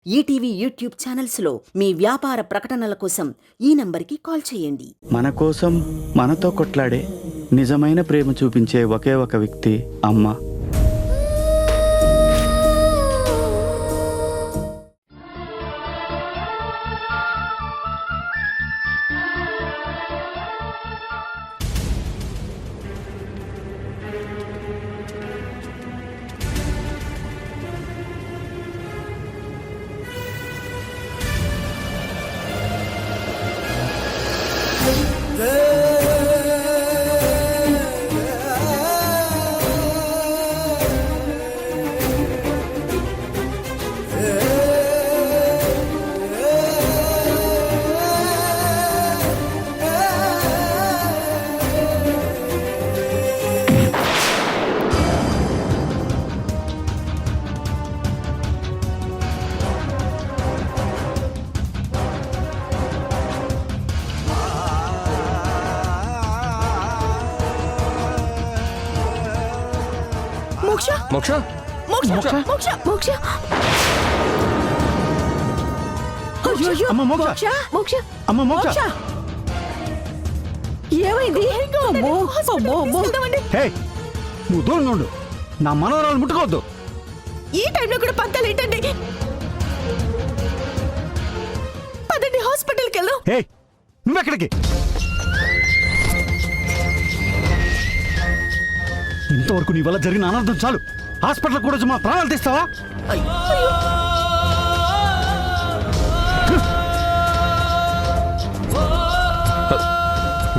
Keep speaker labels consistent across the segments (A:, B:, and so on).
A: ETV YouTube ఛానల్స్లో మీ వ్యాపార ప్రకటనల కోసం ఈ నంబర్కి కాల్ చేయండి.
B: మన కోసం మనతో కొట్లాడే నిజమైన ప్రేమ చూపించే ఒకే ఒక వ్యక్తి అమ్మ.
C: మోక్ష
B: మోక్ష
C: మోక్ష
B: మోక్ష
C: మోక్ష
B: అమ్మ మోక్ష
C: మోక్ష
B: అమ్మ మోక్ష
C: ఏమైంది?
B: హే, నువ్వు దూరంగా ఉండు. నా మనవరాలు ముట్టుకోవద్దు.
C: ఈ టైంలో కూడా పంతాలు ఏంటండి? పదండి, హాస్పిటల్కి వెళ్దాం.
B: హే, నువ్వెక్కడికి? ఇంతవరకు నీ వల్ల జరిగిన అనర్థం చాలు. హాస్పిటల్ కూడా మా ప్రాణాలు తీస్తావా?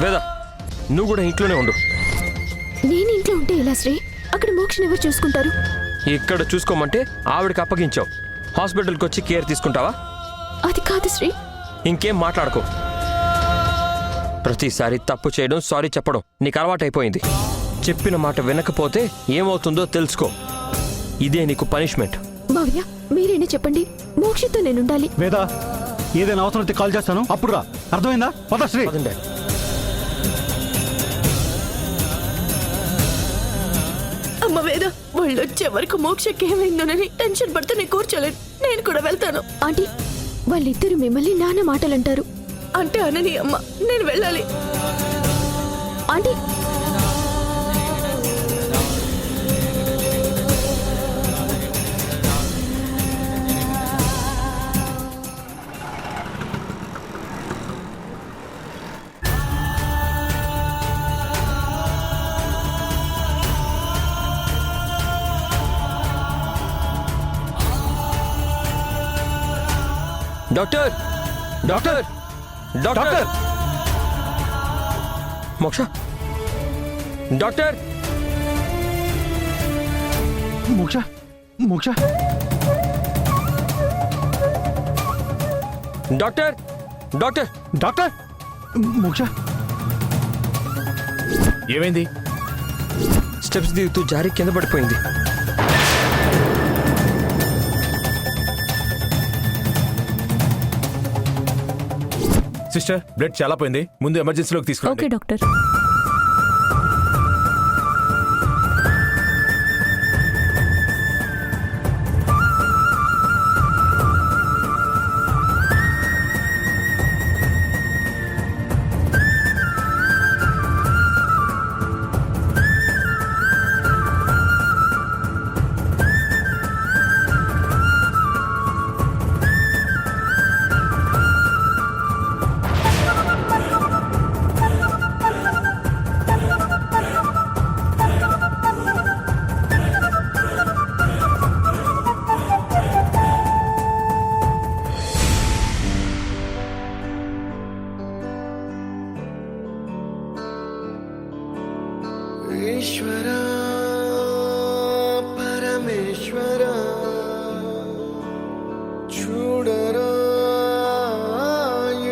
D: వేద, నువ్వు కూడా ఇంట్లోనే ఉండు.
E: నేను ఇంట్లో ఉంటే ఎలా శ్రీ? అక్కడ మోక్షని ఎవరు చూసుకుంటారు?
D: ఇక్కడ చూసుకోమంటే ఆవిడకి అప్పగించావు. హాస్పిటల్కి వచ్చి కేర్ తీసుకుంటావా?
E: అది కాదు శ్రీ.
D: ఇంకేం మాట్లాడుకో. ప్రతిసారి తప్పు చేయడం, సారీ చెప్పడం నీకు అలవాటైపోయింది. చెప్పిన మాట వినకపోతే ఏమవుతుందో తెలుసుకో. ఇదే నీకు పనిష్మెంట్.
E: మావయ్య, మీరైనా చెప్పండి. మోక్షతో నేనుండాలి.
B: వేదా, ఏదైనా అవసరం అయితే కాల్ చేస్తాను, అప్పుడు రా. అర్థమైందా? పద శ్రీ.
D: పదండి.
C: అమ్మ వేద, వాళ్ళు వచ్చే వరకు మోక్షకి ఏమైందోనని టెన్షన్ పడితే నేను కూర్చోలేదు. నేను కూడా వెళ్తాను.
E: ఆంటీ, వాళ్ళిద్దరు మిమ్మల్ని నాన్న మాటలంటారు.
C: అంటే అనని అమ్మ, నేను వెళ్ళాలి.
E: ఆంటీ,
D: డాక్టర్, డాక్టర్, డాక్టర్, మోక్ష, డాక్టర్,
B: మోక్ష మోక్ష
D: డాక్టర్, డాక్టర్,
B: డాక్టర్, మోక్ష
F: ఏమైంది?
D: స్టెప్స్ దిగుతూ జారి కింద పడిపోయింది.
F: సిస్టర్, బ్లడ్ చాలా పోయింది. ముందు ఎమర్జెన్సీలోకి
E: ఓకే
F: తీసుకురండి.
E: డాక్టర్.
G: ఈశ్వరా పరమేశ్వరా చూడరా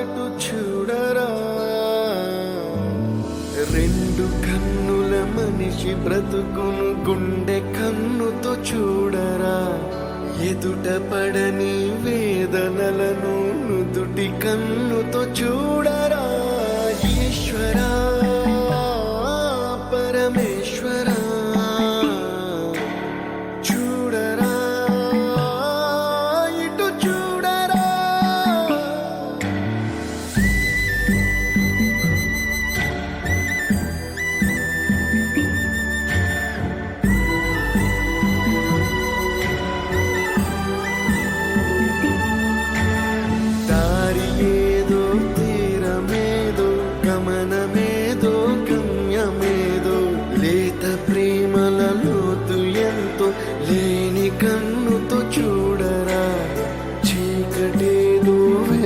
G: ఎటు చూడరా, రెండు కన్నుల మనిషి బ్రతుకును గుండె కన్నుతో చూడరా, ఎదుట పడని వేదనలను నుదుటి కన్నుతో చూడరా. ఈశ్వరా పరమేశ్వరా చూడరా ఇటు చూ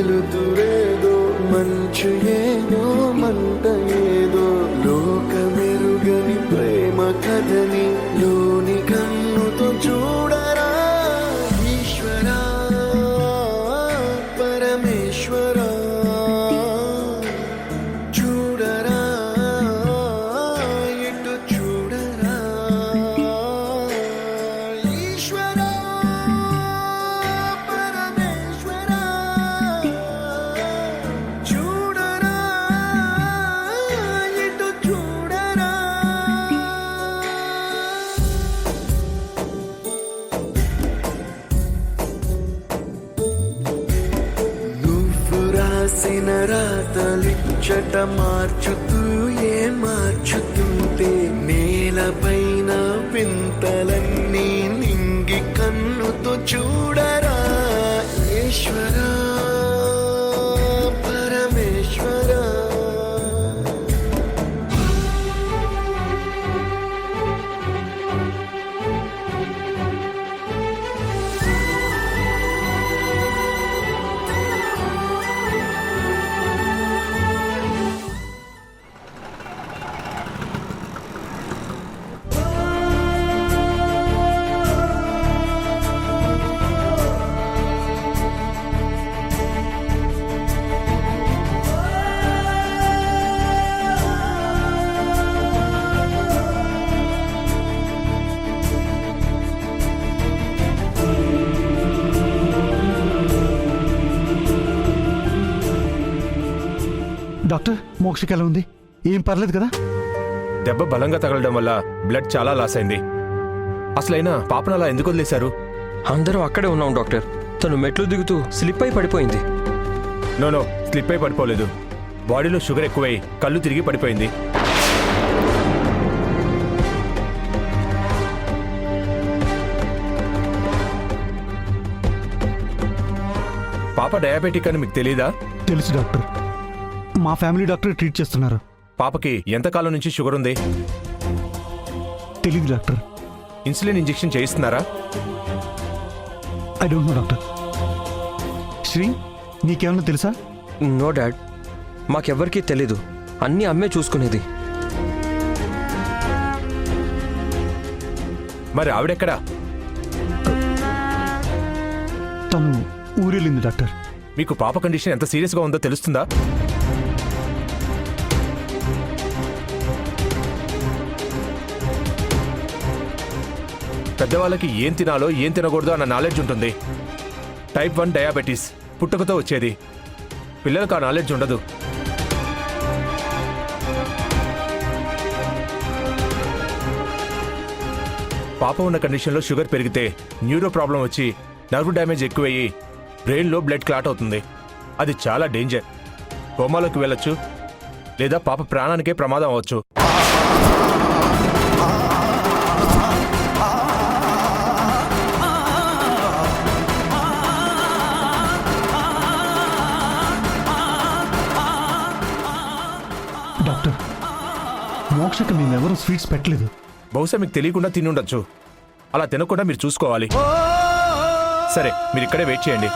G: వెలుతురేదో మంచు ఏదో మంట ఏదో లోకమెరుగని ప్రేమ కథని లోని కన్నుతో చూడరా ఈశ్వరా పరమేశ్వరా చూడరా ఎటు చూడరా ఈశ్వరా పరమేశ్వరా చూడరా ఎటు చూడరా నువ్వు రాసిన రాతలిచ్చట మార్చుతూ ఏ మార్చుతుంటే నేలపైన వింతలన్నీ నింగి కన్నుతో చూడరా ఈశ్వరా పరమేశ్వరా
B: డాక్టర్ మోక్షకి ఎలా ఉంది? ఏం పర్లేదు కదా?
F: దెబ్బ బలంగా తగలడం వల్ల బ్లడ్ చాలా లాస్ అయింది. అసలైనా పాపను అలా ఎందుకు వదిలేశారు?
D: అందరం అక్కడే ఉన్నాం డాక్టర్. తను మెట్లు దిగుతూ స్లిప్ అయి పడిపోయింది.
F: నో స్లిప్ అయి పడిపోలేదు. బాడీలో షుగర్ ఎక్కువై కళ్ళు తిరిగి పడిపోయింది. పాప డయాబెటిక్ అని మీకు తెలీదా?
B: తెలుసు డాక్టర్, మా ఫ్యామిలీ డాక్టర్ ట్రీట్ చేస్తున్నారు.
F: పాపకి ఎంతకాలం నుంచి షుగర్ ఉంది?
B: తెలీదు డాక్టర్.
F: ఇన్సులిన్ ఇంజెక్షన్ చేయిస్తున్నారా?
B: I don't know doctor. Shri, నీకేమన్నా తెలుసా?
D: నో డాడ్, మాకెవ్వరికీ తెలీదు. అన్నీ అమ్మే చూసుకునేది.
F: మరి ఆవిడెక్కడా?
B: తను ఊరెళ్ళింది డాక్టర్.
F: మీకు పాప కండిషన్ ఎంత సీరియస్గా ఉందో తెలుస్తుందా? పెద్దవాళ్ళకి ఏం తినాలో ఏం తినకూడదో అన్న నాలెడ్జ్ ఉంటుంది. టైప్ 1 డయాబెటీస్ పుట్టుకతో వచ్చేది. పిల్లలకు ఆ నాలెడ్జ్ ఉండదు. పాప ఉన్న కండిషన్లో షుగర్ పెరిగితే న్యూరో ప్రాబ్లం వచ్చి నర్వ్ డ్యామేజ్ ఎక్కువయ్యి బ్రెయిన్లో బ్లడ్ క్లాట్ అవుతుంది. అది చాలా డేంజర్. కోమాలోకి వెళ్ళొచ్చు, లేదా పాప ప్రాణానికే ప్రమాదం అవ్వచ్చు.
B: డాక్టర్, మోక్షకి మేమెవరూ స్వీట్స్ పెట్టలేదు.
F: బహుశా మీకు తెలియకుండా తిని ఉండొచ్చు. అలా తినకుండా మీరు చూసుకోవాలి. సరే, మీరు ఇక్కడే వెయిట్ చేయండి.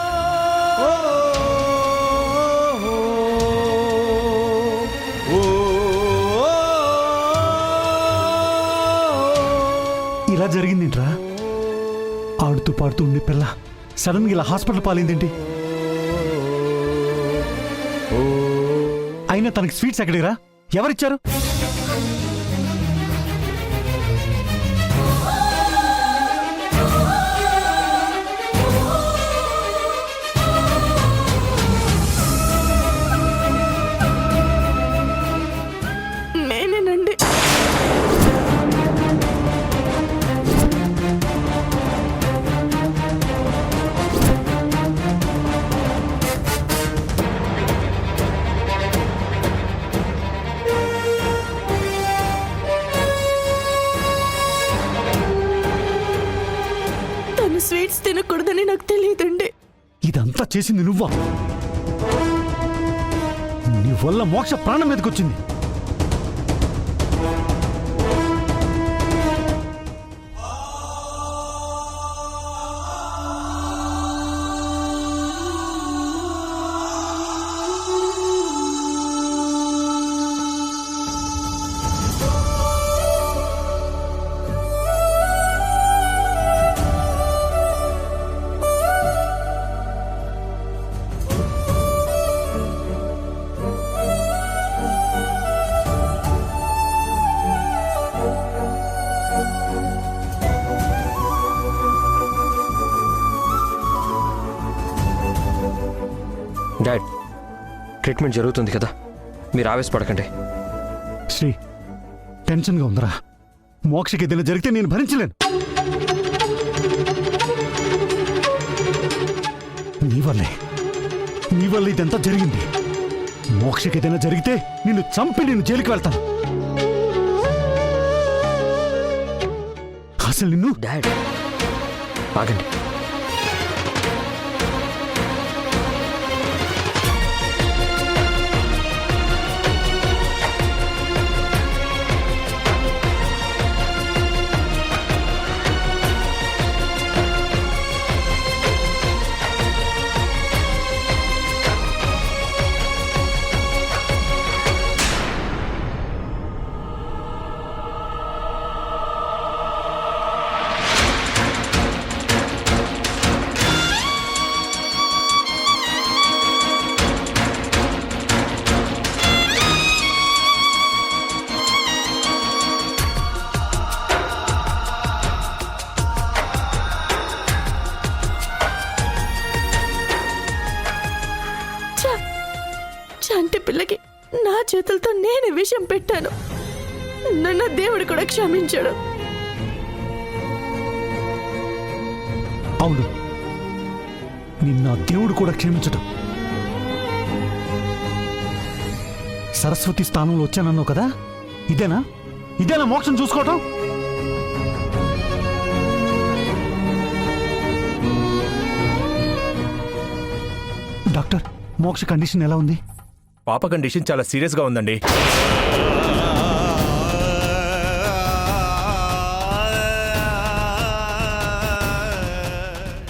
B: ఇలా జరిగిందేంట్రా? ఆడుతూ పాడుతూ ఉండే పిల్ల సడన్గా ఇలా హాస్పిటల్ పాలైందేంటి? అయినా తనకి స్వీట్స్ ఎక్కడిరా? ఎవరిచ్చారు?
C: నేనేనండి. తను స్వీట్స్ తినకూడదని నాకు తెలియదండి.
B: ఇదంతా చేసింది నువ్వా? నీ వల్ల మోక్ష ప్రాణం మీదకొచ్చింది.
D: డాడ్ ట్రీట్మెంట్ జరుగుతుంది కదా, మీరు ఆవేశపడకండి.
H: శ్రీ, టెన్షన్గా ఉందరా. మోక్షకి ఏదైనా జరిగితే నేను భరించలేను. నీ వల్ల ఇదంతా జరిగింది. మోక్షకి ఏదైనా జరిగితే నిన్ను చంపి నేను జైలుకి వెళ్తాను. అసలు నిన్ను
D: డాడ్ ఆగండి.
C: చంటి పిల్లకి నా చేతులతో నేనే విషం పెట్టాను. నన్ను దేవుడు కూడా క్షమించాడు.
H: అవును, నిన్న దేవుడు కూడా క్షమించడు. సరస్వతి స్థానంలో వచ్చానన్నావు కదా, ఇదేనా మోక్షం చూసుకోవటం? డాక్టర్, మోక్ష కండిషన్ ఎలా ఉంది?
F: పాప కండిషన్ చాలా సీరియస్గా ఉందండి.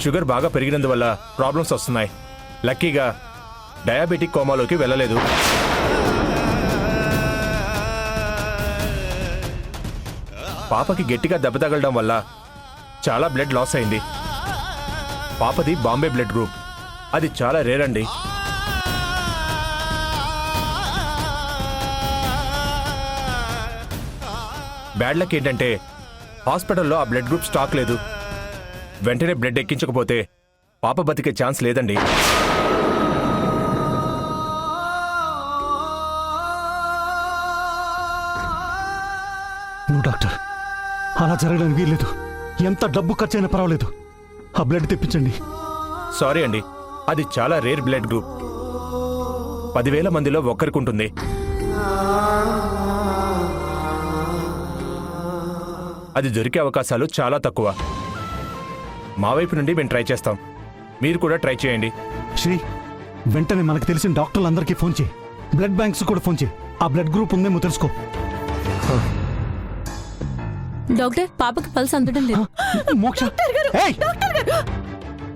F: షుగర్ బాగా పెరిగినందువల్ల ప్రాబ్లమ్స్ వస్తున్నాయి. లక్కీగా డయాబెటిక్ కోమాలోకి వెళ్ళలేదు. పాపకి గట్టిగా దెబ్బ తగలడం వల్ల చాలా బ్లడ్ లాస్ అయింది. పాపది బాంబే బ్లడ్ గ్రూప్. అది చాలా రేర్ అండి. బ్యాడ్ లక్ ఏంటంటే హాస్పిటల్లో ఆ బ్లడ్ గ్రూప్ స్టాక్ లేదు. వెంటనే బ్లడ్ ఎక్కించకపోతే పాప బతికే ఛాన్స్ లేదండి.
H: నువ్వు డాక్టర్, అలా జరగడానికి వీల్లేదు. ఎంత డబ్బు ఖర్చైనా పర్వాలేదు, ఆ బ్లడ్ తెప్పించండి.
F: సారీ అండి, అది చాలా రేర్ బ్లడ్ గ్రూప్. 10,000 మందిలో ఒక్కరికి ఉంటుంది. అది దొరికే అవకాశాలు చాలా తక్కువ. మా వైపు నుండి మేము ట్రై చేస్తాం, మీరు కూడా ట్రై చేయండి.
H: శ్రీ, వెంటనే మనకు తెలిసిన డాక్టర్లందరికీ ఫోన్ చేయి. బ్లడ్ బ్యాంక్స్ కూడా ఫోన్ చేయి. ఆ బ్లడ్ గ్రూప్ ఉందేమో తెలుసుకో.
E: డాక్టర్, పాపకి పల్స్ అందడం లేదు.
H: మోక్ష, ఏయ్!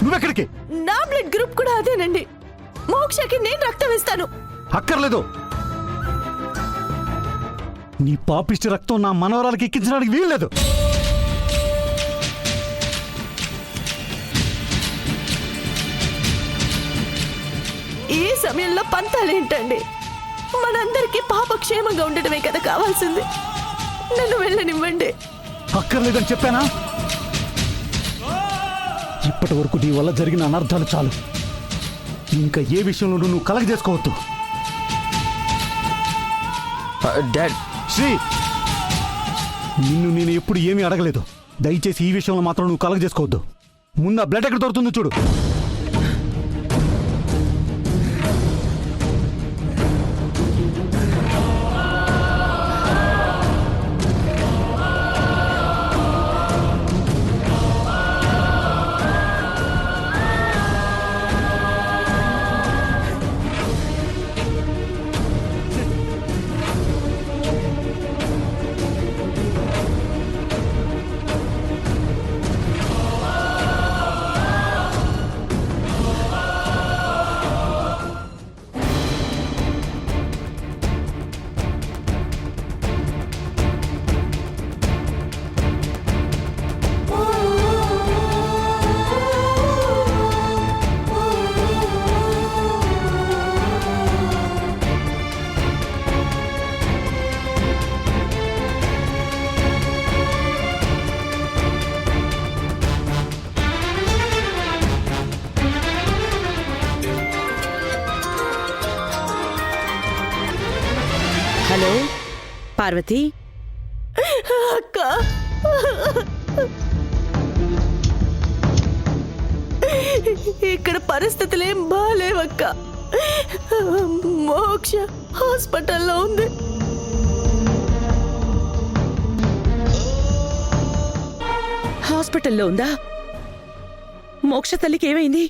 H: నువ్వెక్కడికి?
C: నా బ్లడ్ గ్రూప్ కూడా అదేనండి. మోక్షకి నేను రక్తం ఇస్తాను.
H: అక్కర్లేదు. నీ పాపిష్టి రక్తం నా మనవరాలకి ఎక్కించడానికి వీల్లేదు.
C: ఈ సమయంలో పంతాలేంటండి? మనందరికీ పాప క్షేమంగా ఉండటమే కదా కావాల్సింది. నన్ను వెళ్ళనివ్వండి.
H: అక్కర్లేదని చెప్పానా? ఇప్పటి వరకు నీ వల్ల జరిగిన అనర్థాలు చాలు. ఇంకా ఏ విషయంలోనూ నువ్వు కలగజేసుకోవద్దు.
D: డాడ్,
H: శ్రీ, నిన్ను నేను ఎప్పుడు ఏమీ అడగలేదు. దయచేసి ఈ విషయంలో మాత్రం నువ్వు కలగజేసుకోవద్దు. ముందు ఆ బ్లడ్ ఎక్కడ దొరుకుతుందో చూడు.
I: హలో పార్వతి,
C: అక్క, ఇక్కడ పరిస్థితులేం బాలేవక్క. మోక్ష హాస్పిటల్లో ఉంది.
I: హాస్పిటల్లో ఉందా? మోక్ష తల్లికి ఏమైంది?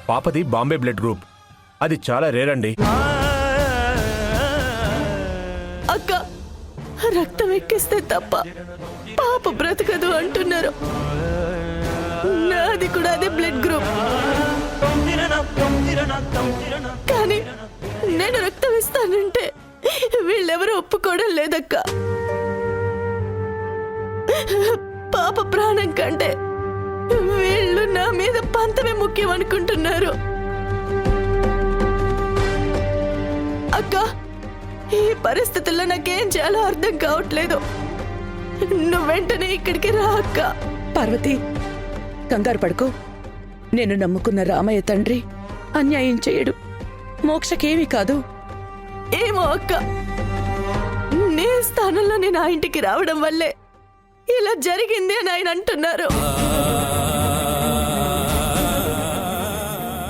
F: పాపది బాంబే బ్లడ్ గ్రూప్. అది చాలా రేర్ అండి.
C: అక్క, రక్తం ఎక్కిస్తే తప్ప పాప బ్రతకదు అంటున్నారు. నాది కూడా అదే బ్లడ్ గ్రూప్. కానీ నేను రక్తం ఇస్తానంటే వీళ్ళెవరూ ఒప్పుకోవడం లేదక్క. పాప ప్రాణం కంటే వీళ్ళు నా మీద పంతమే ముఖ్యం అనుకుంటున్నారు. అక్క, ఈ పరిస్థితుల్లో నాకేం చేయాలో అర్థం కావట్లేదు. నువ్వు వెంటనే ఇక్కడికి రా అక్క.
I: పార్వతి, కంగారు పడుకో. నేను నమ్ముకున్న రామయ్య తండ్రి అన్యాయం చేయడు. మోక్షకేమీ కాదు.
C: ఏమో అక్క, నీ స్థానంలో నేను ఆ ఇంటికి రావడం వల్లే ఇలా జరిగింది అని ఆయన అంటున్నారు.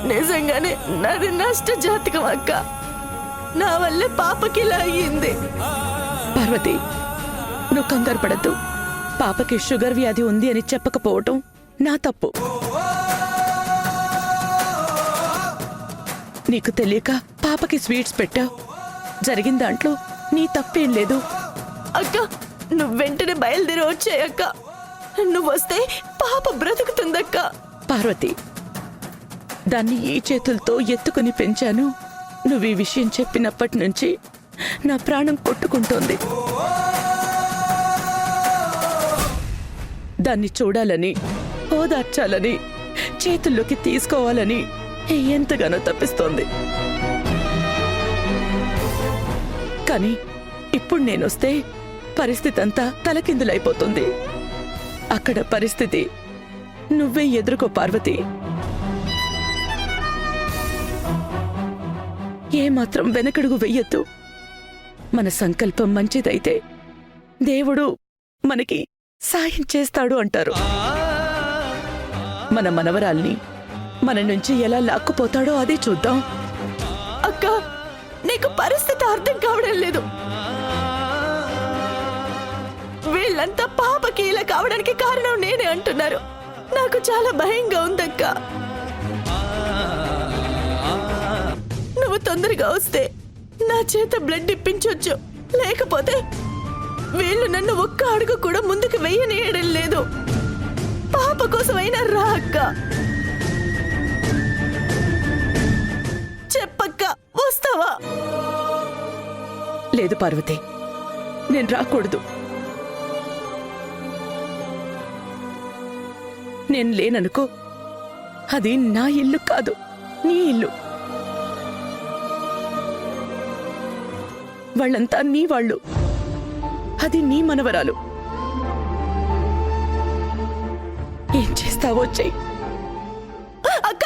C: నిజంగానే నాది నష్ట జాతకం అక్క. నా వల్లే పాపకి ఇలా అయ్యింది.
I: పార్వతి, నువ్వు కంగారు పడద్దు. పాపకి షుగర్ వ్యాధి ఉంది అని చెప్పకపోవటం నా తప్పు. నీకు తెలియక పాపకి స్వీట్స్ పెట్టావు. జరిగిన దాంట్లో నీ తప్పేం లేదు.
C: అక్క, నువ్వు వెంటనే బయలుదేరి వచ్చాయక్క. నువ్వు వస్తే పాప బ్రతుకుతుందక్క.
I: పార్వతి, దాన్ని ఈ చేతులతో ఎత్తుకుని పెంచాను. నువ్వు ఈ విషయం చెప్పినప్పటి నుంచి నా ప్రాణం కొట్టుకుంటోంది. దాన్ని చూడాలని, ఓదార్చాలని, చేతుల్లోకి తీసుకోవాలని ఎంతగానో తప్పిస్తోంది. కానీ ఇప్పుడు నేనొస్తే పరిస్థితి అంతా తలకిందులైపోతుంది. అక్కడ పరిస్థితి నువ్వే ఎదుర్కో పార్వతి. ఏమాత్రం వెనకడుగు వెయ్యొద్దు. మన సంకల్పం మంచిదైతే దేవుడు మనకి సాయం చేస్తాడు అంటారు. మన మనవరాల్ని మన నుంచి ఎలా లాక్కుపోతాడో అదే చూద్దాం.
C: అక్క, నీకు పరిస్థితి అర్థం కావడం లేదు. వీళ్ళంతా పాపకి ఇలా కావడానికి కారణం నేనే అంటున్నారు. నాకు చాలా భయంగా ఉందక్క. నువ్వు తొందరగా వస్తే నా చేత బ్లడ్ ఇప్పించొచ్చు. లేకపోతే వీళ్ళు నన్ను ఒక్క అడుగు కూడా ముందుకు వెయ్యనీయడం లేదు. పాప కోసమైనా రా అక్క. చెప్పక్క, వస్తావా?
I: లేదు పార్వతి, నేను రాకూడదు. నేను లేననుకో, అది నా ఇల్లు కాదు, నీ ఇల్లు. వాళ్ళంతా నీ వాళ్ళు. అది నీ మనవరాలు. ఏం చేస్తావో చెయ్యి.
C: అక్క,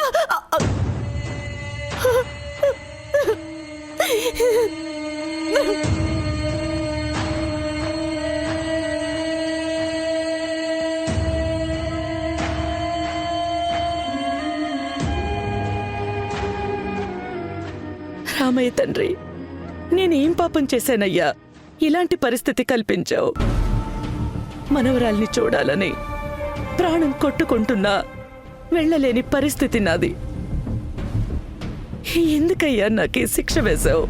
I: రామయ్య తండ్రి, నేనేం పాపం చేశానయ్యా? ఇలాంటి పరిస్థితి కల్పించావు. మనవరాల్ని చూడాలని ప్రాణం కొట్టుకుంటున్నా వెళ్ళలేని పరిస్థితి నాది. ఎందుకయ్యా నాకు శిక్ష వేశావు?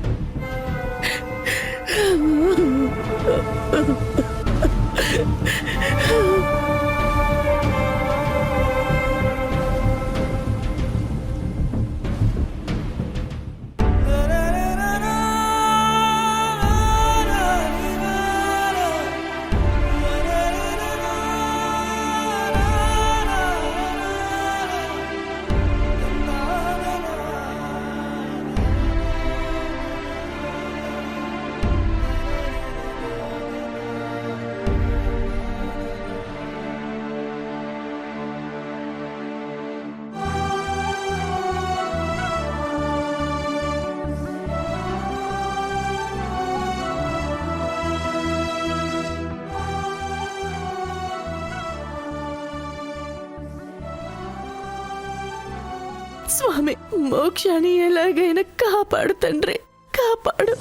C: స్వామి, మోక్షాన్ని ఎలాగైనా కాపాడు తండ్రి, కాపాడు.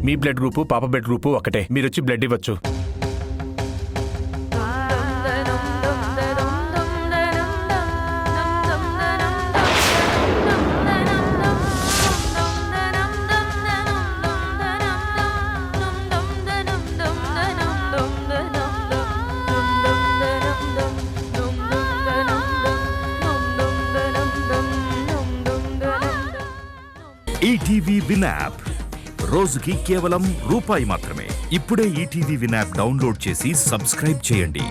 F: మీ బ్లడ్ గ్రూపు పాప బ్లడ్ గ్రూపు ఒకటే, మీరు వచ్చి బ్లడ్ ఇవ్వచ్చు.
J: ఈటీవీ విన్ యాప్ రోజుకి కేవలం రూపాయి మాత్రమే. ఇప్పుడే ఈటీవీ విన్ యాప్ డౌన్లోడ్ చేసి సబ్స్క్రైబ్ చేయండి.